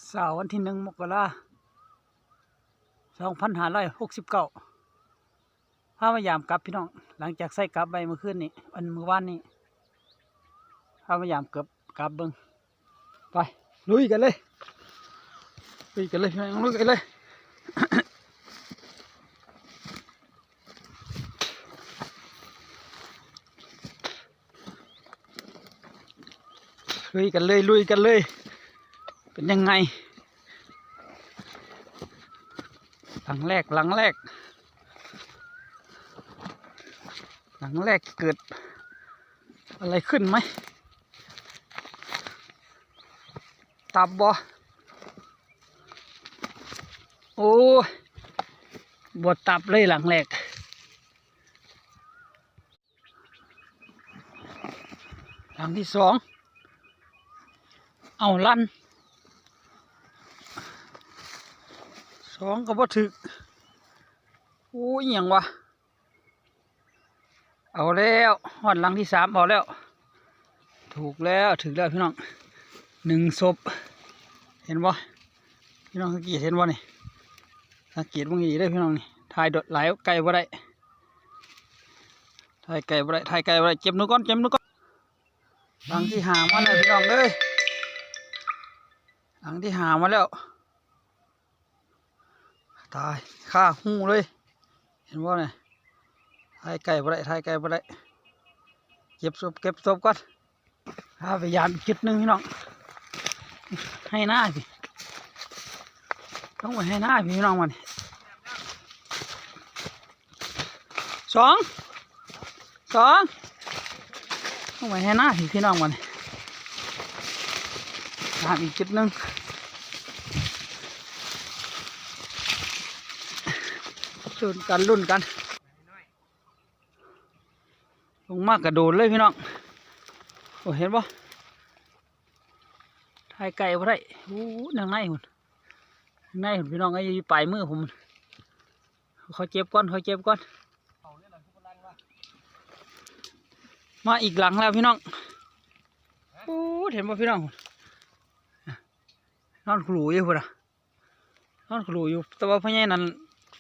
เสาร์วันที่1 มกราคม 2569พามายามกลับพี่น้องหลังจากใส่กลับไปเมื่อคืนนี้เมื่อวานนี้พามายามกลับเบิ้งไปลุยกันเลยพี่น้องลุยกันเลย ลุยกันเลยเป็นยังไงหลังแรกเกิดอะไรขึ้นไหมตับบ่โอ้บวตับเลยหลังแรกหลังที่สองเอาลั่นสองก็บ่ถึกโอ้ยยังวะเอาแล้วหอดหลังที่สามเอาแล้วถึกแล้วพี่น้อง1 ศพเห็นบ่พี่น้องสังเกตเห็นบ่นี่สังเกตบางทีได้พี่น้องนี่ถ่ายดดไหลไก่บ่ได้ถ่ายไก่บ่ได้เจ็บมือก่อนหลังที่หามาแล้วพี่น้องเอ้ยหลังที่หามาแล้วตายฆ่าหูเลยเห็นบ่เนี่ยถ่ายไก่บ่ได้เก็บศพก่อนพยายามจุดหนึ่งพี่น้องให้หน้าพี่ต้องไปให้หน้าพี่น้องมันสองต้องไปให้หน้าพี่น้องมันอีกจุดหนึ่งลุ้นกันลงมากกระโดดเลยพี่น้องโอ้เห็นปะถ่ายไก่บ่ได้โอ้นางในหุ่นพี่น้องไอ้ปลายมือผมเขาเจ็บก่อนมาอีกหลังแล้วพี่น้องโอ้เห็นปะพี่น้องนอนขลุ่ยอยู่พุ่นนอนขลุ่ยอยู่แต่ว่าพ่อใหญ่นั้น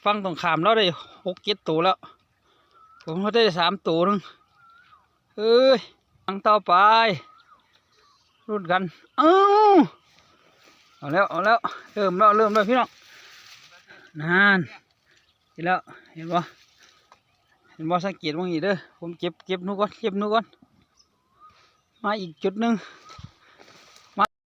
ฟังตรงขามแล้วได้6 7 ตัวแล้วผมเขาได้3 ตัวนึงเอ้ยฟังต่อไปรุ่นกันเอาแล้วเริ่มแล้วพี่น้องนานเห็นแล้วเห็นบ่สังเกตว่างี้เด้อผมเก็บนู่นก่อนมาอีกจุดหนึ่ง